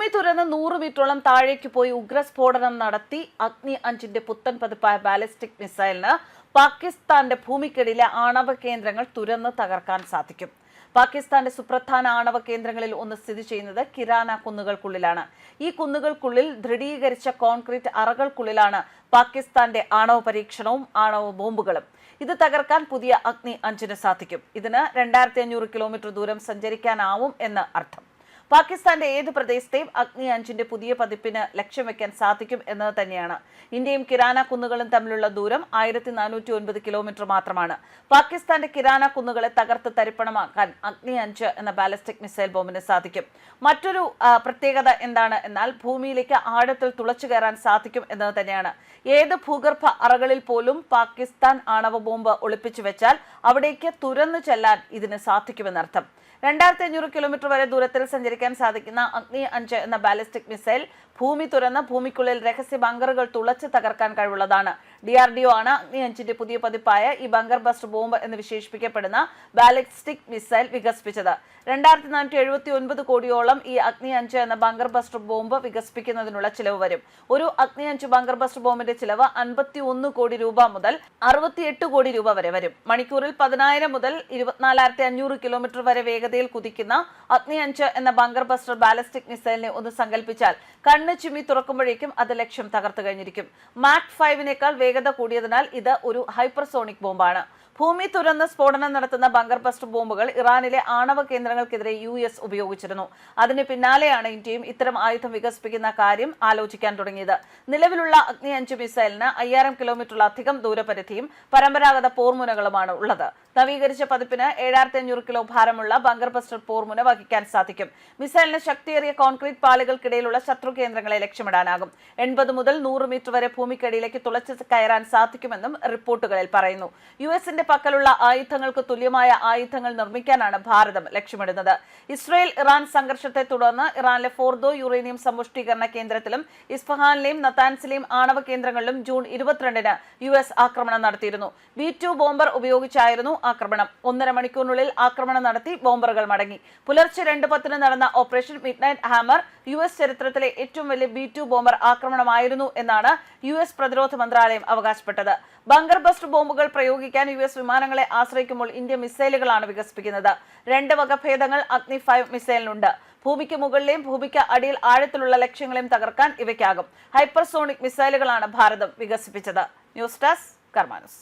ഭൂമി തുരന്ന് 100 മീറ്ററോളം താഴേക്ക് പോയി ഉഗ്രസ്ഫോടനം നടത്തി അഗ്നി-5ന്റെ പുത്തൻ പതിപ്പായ ബാലിസ്റ്റിക് മിസൈലിന് പാകിസ്ഥാന്റെ ഭൂമിക്കടിയിലെ ആണവ കേന്ദ്രങ്ങൾ തുരന്ന് തകർക്കാൻ സാധിക്കും. പാകിസ്ഥാന്റെ സുപ്രധാന ആണവ കേന്ദ്രങ്ങളിൽ ഒന്ന് സ്ഥിതി ചെയ്യുന്നത് കിരാന കുന്നുകൾക്കുള്ളിലാണ്. ഈ കുന്നുകൾക്കുള്ളിൽ ദൃഢീകരിച്ച കോൺക്രീറ്റ് അറകൾക്കുള്ളിലാണ് പാകിസ്ഥാന്റെ ആണവ പരീക്ഷണവും ആണവ ബോംബുകളും. ഇത് തകർക്കാൻ പുതിയ അഗ്നി-5ന് സാധിക്കും. ഇതിന് 2500 കിലോമീറ്റർ ദൂരം സഞ്ചരിക്കാനാവും എന്ന് അർത്ഥം. പാകിസ്ഥാന്റെ ഏത് പ്രദേശത്തെയും അഗ്നി-5ന്റെ പുതിയ പതിപ്പിന് ലക്ഷ്യം വെക്കാൻ സാധിക്കും എന്നത് തന്നെയാണ്. ഇന്ത്യയും കിരാന കുന്നുകളും തമ്മിലുള്ള ദൂരം 1409 കിലോമീറ്റർ മാത്രമാണ്. പാകിസ്ഥാന്റെ കിരാന കുന്നുകളെ തകർത്ത് തരിപ്പണമാക്കാൻ അഗ്നി-5 എന്ന ബാലിസ്റ്റിക് മിസൈൽ ബോംബിന് സാധിക്കും. മറ്റൊരു പ്രത്യേകത എന്താണ് എന്നാൽ ഭൂമിയിലേക്ക് ആഴത്തിൽ തുളച്ചു കയറാൻ സാധിക്കും എന്നത് തന്നെയാണ്. ഏത് ഭൂഗർഭ അറകളിൽ പോലും പാകിസ്ഥാൻ ആണവ ബോംബ് ഒളിപ്പിച്ചു വെച്ചാൽ അവിടേക്ക് തുരന്നു ചെല്ലാൻ ഇതിന് സാധിക്കുമെന്നർത്ഥം. 2500 കിലോമീറ്റർ വരെ ദൂരത്തിൽ സഞ്ചരിക്കാൻ സാധിക്കുന്ന അഗ്നി-5 എന്ന ബാലിസ്റ്റിക് മിസൈൽ ഭൂമി തുറന്ന് ഭൂമിക്കുള്ളിൽ രഹസ്യ ബങ്കറുകൾ തുളച്ച് തകർക്കാൻ കഴിവുള്ളതാണ്. DRDO ആണ് അഗ്നി-5ന്റെ പുതിയ പതിപ്പായ ഈ ബങ്കർ ബസ്റ്റർ ബോംബ് എന്ന് വിശേഷിപ്പിക്കപ്പെടുന്ന ബാലിസ്റ്റിക് മിസൈൽ വികസിപ്പിച്ചത്. 2479 കോടിയോളം ഈ അഗ്നി-5 എന്ന ബങ്കർ ബസ്റ്റർ ബോംബ് വികസിപ്പിക്കുന്നതിനുള്ള ചിലവ് വരും. ഒരു അഗ്നി-5 ബങ്കർ ബസ്റ്റർ ബോംബിന്റെ ചിലവ് 51 കോടി രൂപ മുതൽ 68 കോടി രൂപ വരെ വരും. മണിക്കൂറിൽ 10,000 മുതൽ 24,500 കിലോമീറ്റർ വരെ വേഗതയിൽ കുതിക്കുന്ന അഗ്നി-5 എന്ന ബങ്കർ ബസ്റ്റർ ബാലിസ്റ്റിക് മിസൈലിനെ ഒന്ന് സങ്കല്പിച്ചാൽ കണ്ണ് ചിമ്മി തുറക്കുമ്പോഴേക്കും അത് ലക്ഷ്യം തകർത്തു കഴിഞ്ഞിരിക്കും. മാക് 5നേക്കാൾ വേഗത കൂടിയതിനാൽ ഇത് ഒരു ഹൈപ്പർസോണിക് ബോംബാണ്. ഭൂമി തുരന്ന് സ്ഫോടനം നടത്തുന്ന ബങ്കർ ബസ്റ്റർ ബോംബുകൾ ഇറാനിലെ ആണവ കേന്ദ്രങ്ങൾക്കെതിരെ US ഉപയോഗിച്ചിരുന്നു. അതിന് പിന്നാലെയാണ് ഇന്ത്യയും ഇത്തരം ആയുധം വികസിപ്പിക്കുന്ന കാര്യം ആലോചിക്കാൻ തുടങ്ങിയത്. നിലവിലുള്ള അഗ്നി-5 മിസൈലിന് 5000 കിലോമീറ്ററിലധികം ദൂരപരിധിയും പരമ്പരാഗത പോർമുനകളുമാണ് ഉള്ളത്. നവീകരിച്ച പതിപ്പിന് 7500 കിലോ ഭാരമുള്ള ബങ്കർ ബസ്റ്റർ പോർമുന വഹിക്കാൻ സാധിക്കും. മിസൈലിന് ശക്തിയേറിയ കോൺക്രീറ്റ് പാളികൾക്കിടയിലുള്ള ശത്രു കേന്ദ്രങ്ങളെ ലക്ഷ്യമിടാനാകും. 80 മുതൽ 100 മീറ്റർ വരെ ഭൂമിക്കടിയിലേക്ക് തുളച്ച് കയറാൻ സാധിക്കുമെന്നും റിപ്പോർട്ടുകളിൽ പറയുന്നു. US പക്കലുള്ള ആയുധങ്ങൾക്ക് തുല്യമായ ആയുധങ്ങൾ നിർമ്മിക്കാനാണ് ഭാരതം ലക്ഷ്യമിടുന്നത്. ഇസ്രയേൽ ഇറാൻ സംഘർഷത്തെ തുടർന്ന് ഇറാനിലെ ഫോർദോ യുറേനിയം സമ്പുഷ്ടീകരണ കേന്ദ്രത്തിലും ഇസ്ഫഹാനിലെയും നതാൻസിലെയും ആണവ കേന്ദ്രങ്ങളിലും ജൂൺ 22-ന് US ആക്രമണം നടത്തിയിരുന്നു. B2 ബോംബർ ഉപയോഗിച്ചായിരുന്നു ആക്രമണം. 1.5 മണിക്കൂറിനുള്ളിൽ ആക്രമണം നടത്തി ബോംബറുകൾ മടങ്ങി. പുലർച്ചെ 2:10 നടന്ന ഓപ്പറേഷൻ മിഡ്നൈറ്റ് ഹാമർ US ചരിത്രത്തിലെ ഏറ്റവും വലിയ B2 ബോംബർ ആക്രമണമായിരുന്നു എന്നാണ് US പ്രതിരോധ മന്ത്രാലയം അവകാശപ്പെട്ടത്. ബങ്കർ ബസ്റ്റർ ബോംബുകൾ പ്രയോഗിക്കാൻ US വിമാനങ്ങളെ ആശ്രയിക്കുമ്പോൾ ഇന്ത്യ മിസൈലുകളാണ് വികസിപ്പിക്കുന്നത്. 2 വകഭേദങ്ങൾ അഗ്നി-5 മിസൈലിനുണ്ട്. ഭൂമിക്ക് മുകളിലെയും ഭൂമിക്ക് അടിയിൽ ആഴത്തിലുള്ള ലക്ഷ്യങ്ങളെയും തകർക്കാൻ ഇവയ്ക്കാകും. ഹൈപ്പർസോണിക് മിസൈലുകളാണ് ഭാരതം വികസിപ്പിച്ചത്. News desk കർമാനൂസ്.